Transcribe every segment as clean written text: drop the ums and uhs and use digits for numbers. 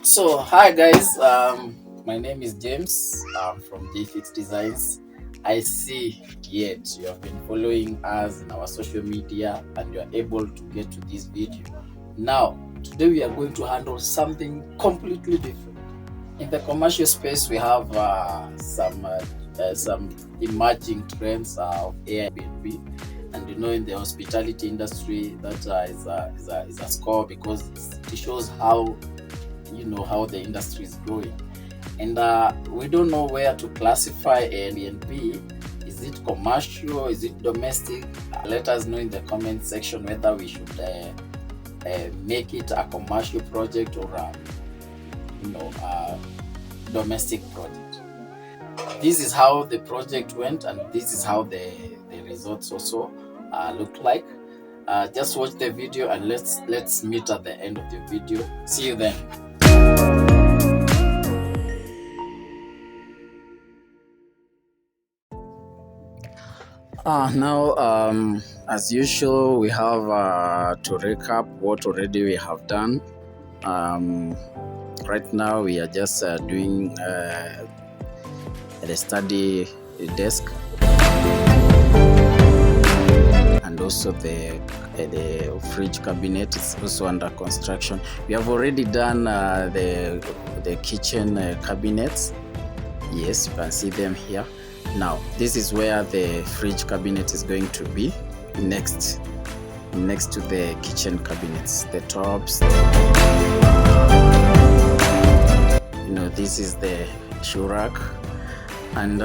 So hi guys, my name is James. I'm from Jayfix Designs. I see yet you have been following us in our social media and you are able to get to this video. Now, today we are going to handle something completely different. In the commercial space, we have some emerging trends of Airbnb, and in the hospitality industry, that is a score because it shows how how the industry is growing, and we don't know where to classify Airbnb. Is it commercial? Is it domestic? Let us know in the comment section whether we should make it a commercial project or a domestic project. This is how the project went, and this is how the results also look like. Just watch the video and let's meet at the end of the video. See you then. Now, as usual, we have to recap what already we have done. Right now, we are just doing the study desk and also the fridge cabinet is also under construction. We have already done the kitchen cabinets. Yes, you can see them here. Now, this is where the fridge cabinet is going to be next to the kitchen cabinets, the tops. This is the shoe rack, and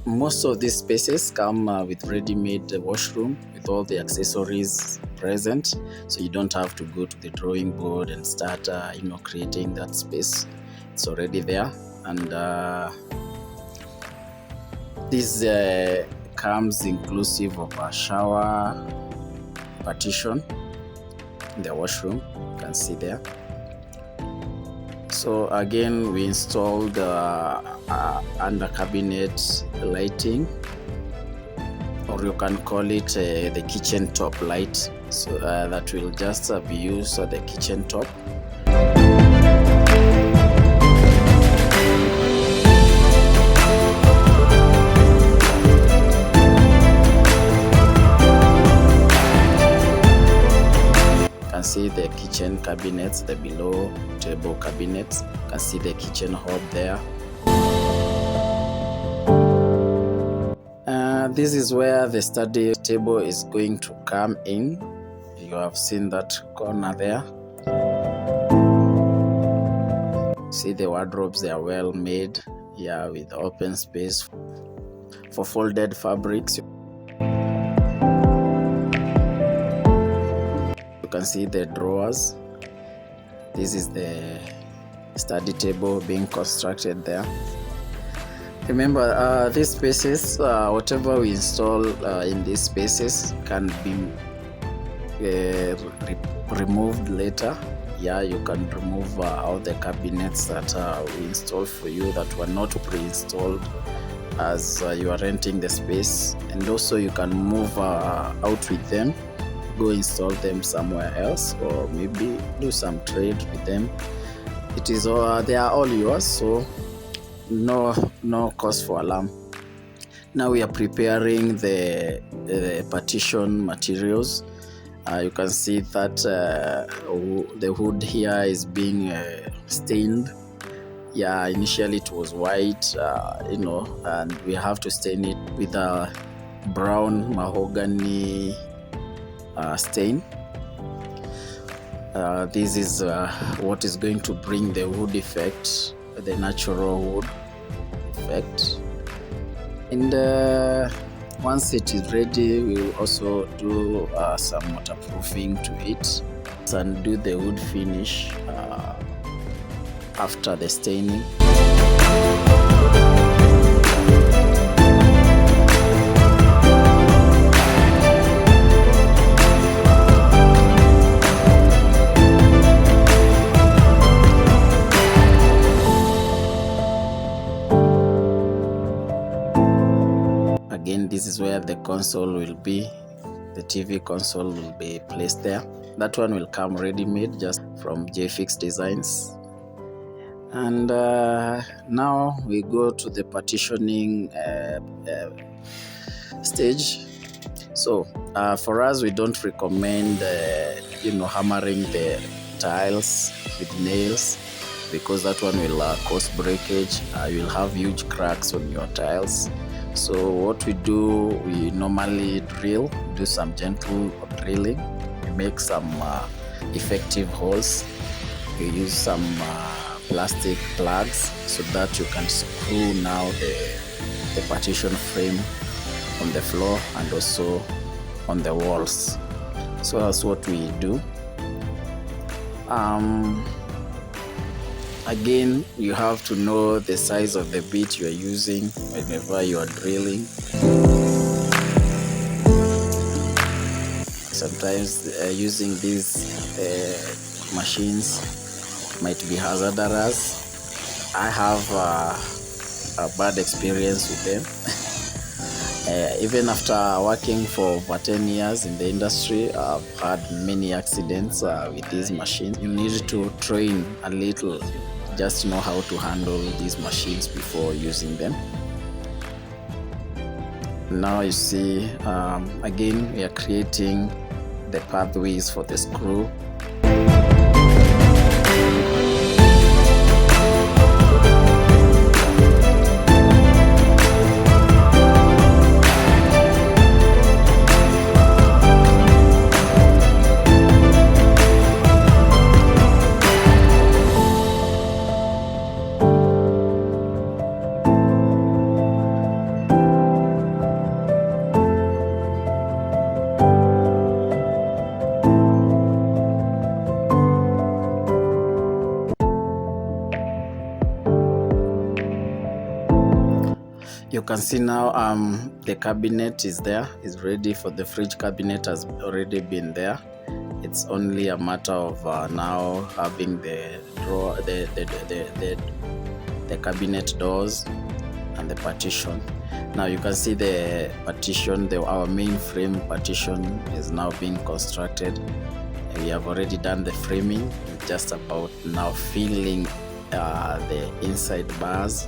most of these spaces come with ready-made washroom with all the accessories present, so you don't have to go to the drawing board and start creating that space. It's already there, and this comes inclusive of a shower partition in the washroom, you can see there. So again, we installed under cabinet lighting, or you can call it the kitchen top light, so that will just be used at the kitchen top. See the kitchen cabinets, the below table cabinets. You can see the kitchen hob there. This is where the study table is going to come in. You have seen that corner there. See the wardrobes, they are well made, with open space for folded fabrics. You can see the drawers. This is the study table being constructed there. Remember, these spaces, whatever we install in these spaces can be removed later. You can remove all the cabinets that we installed for you that were not pre-installed as you are renting the space, and also you can move out with them, go install them somewhere else, or maybe do some trade with them. It is all, they are all yours, so no cause for alarm. Now we are preparing the partition materials. You can see that the wood here is being stained. Initially it was white, and we have to stain it with a brown mahogany stain. This is what is going to bring the wood effect, the natural wood effect. And once it is ready, we will also do some waterproofing to it and do the wood finish after the staining. Again, this is where the console will be. The TV console will be placed there. That one will come ready-made just from Jayfix Designs. And now we go to the partitioning stage. So for us, we don't recommend hammering the tiles with nails, because that one will cause breakage. You will have huge cracks on your tiles. So what we do, we normally do some gentle drilling. We make some effective holes. We use some plastic plugs so that you can screw now the partition frame on the floor and also on the walls. So that's what we do. Again, you have to know the size of the bit you are using whenever you are drilling. Sometimes using these machines might be hazardous. I have a bad experience with them. Even after working for over 10 years in the industry, I've had many accidents with these machines. You need to train a little, just know how to handle these machines before using them. Now you see, again, we are creating the pathways for the screw. You can see now the cabinet is there, is ready for the fridge. Cabinet has already been there. It's only a matter of now having the drawer, the cabinet doors and the partition. Now you can see the partition, our main frame partition is now being constructed. We have already done the framing. It's just about now filling the inside bars.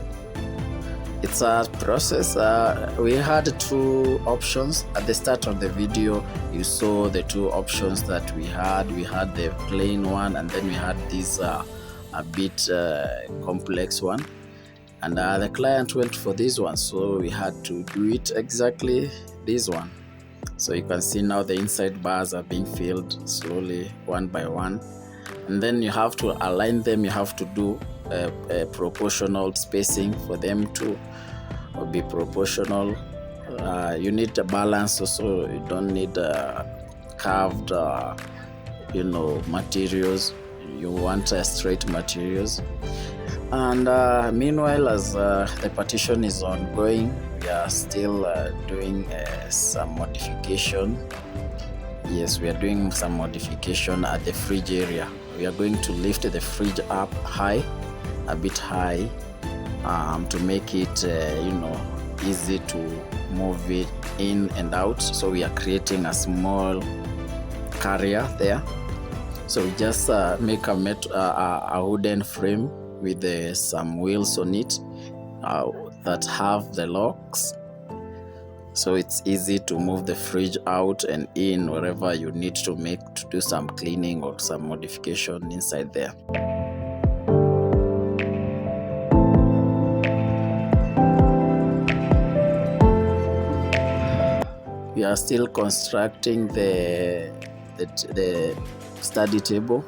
It's a process. We had two options. At the start of the video, you saw the two options that we had. We had the plain one, and then we had this a bit complex one. And the client went for this one, so we had to do it exactly this one. So you can see now the inside bars are being filled slowly, one by one. And then you have to align them. You have to do a proportional spacing for them to be proportional. You need a balance also. You don't need carved materials. You want straight materials. And meanwhile, as the partition is ongoing, we are still doing some modification. Yes, we are doing some modification at the fridge area. We are going to lift the fridge up high, a bit high, to make it easy to move it in and out. So we are creating a small carrier there. So we just make a wooden frame with some wheels on it that have the locks. So it's easy to move the fridge out and in wherever you need to do some cleaning or some modification inside there. We are still constructing the study table.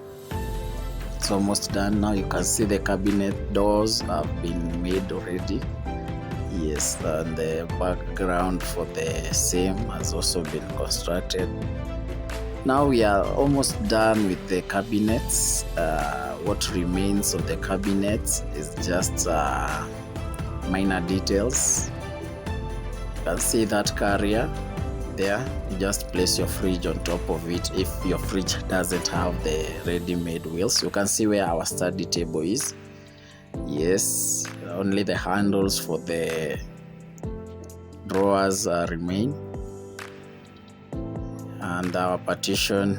It's almost done now. You can see the cabinet doors have been made already. Yes, and the background for the same has also been constructed. Now we are almost done with the cabinets. What remains of the cabinets is just minor details. You can see that carrier there. You just place your fridge on top of it. If your fridge doesn't have the ready-made wheels, you can see where our study table is. Yes, only the handles for the drawers remain. and our partition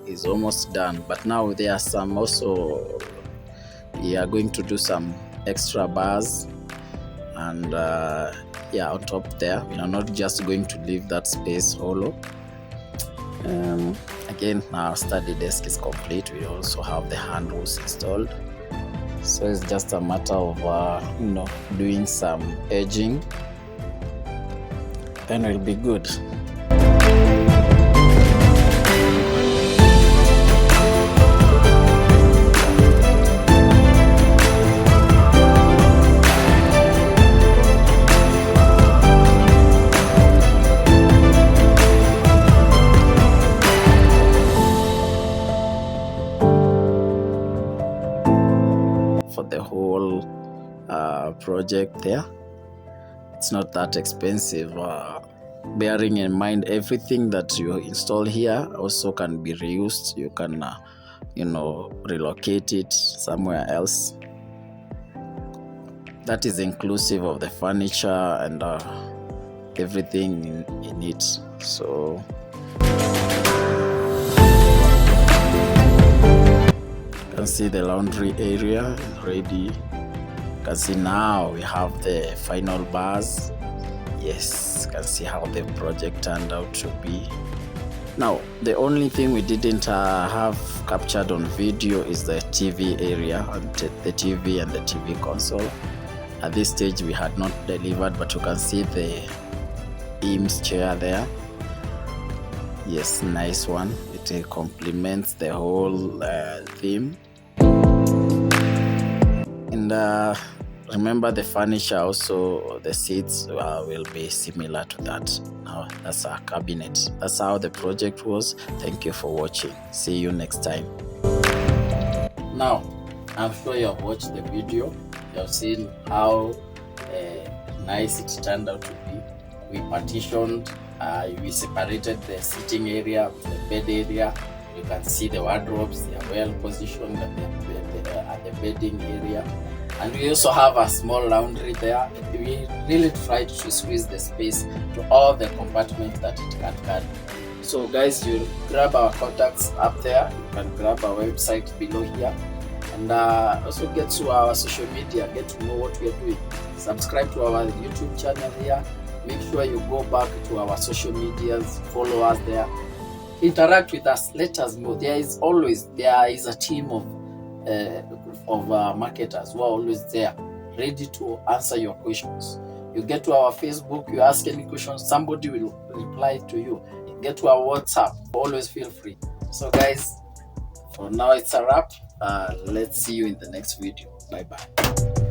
is almost done. But now there are some also, we are going to do some extra bars, and yeah, on top there, we are not just going to leave that space hollow. Again, our study desk is complete. We also have the handles installed, so it's just a matter of doing some edging, then we'll be good. For the whole project there, it's not that expensive, bearing in mind everything that you install here also can be reused. You can relocate it somewhere else. That is inclusive of the furniture and everything in it. So you can see the laundry area is ready. You can see now we have the final bars. Yes, you can see how the project turned out to be. Now, the only thing we didn't have captured on video is the TV area, and the TV and the TV console. At this stage, we had not delivered, but you can see the Eames chair there. Yes, nice one. It complements the whole theme. And remember, the furniture also, the seats will be similar to that. Now, that's our cabinet. That's how the project was. Thank you for watching. See you next time. Now, I'm sure you have watched the video. You have seen how nice it turned out to be. We partitioned, we separated the sitting area with the bed area. You can see the wardrobes, they are well positioned at the bedding area. And we also have a small laundry there. We really tried to squeeze the space to all the compartments that it can carry. So guys, you grab our contacts up there. You can grab our website below here. And also get to our social media, get to know what we are doing. Subscribe to our YouTube channel here. Make sure you go back to our social medias, follow us there. Interact with us, let us know. There is a team of marketers who are always there, ready to answer your questions. You get to our Facebook, you ask any questions, somebody will reply to you. Get to our WhatsApp, always feel free. So guys, for now it's a wrap. Let's see you in the next video. Bye bye.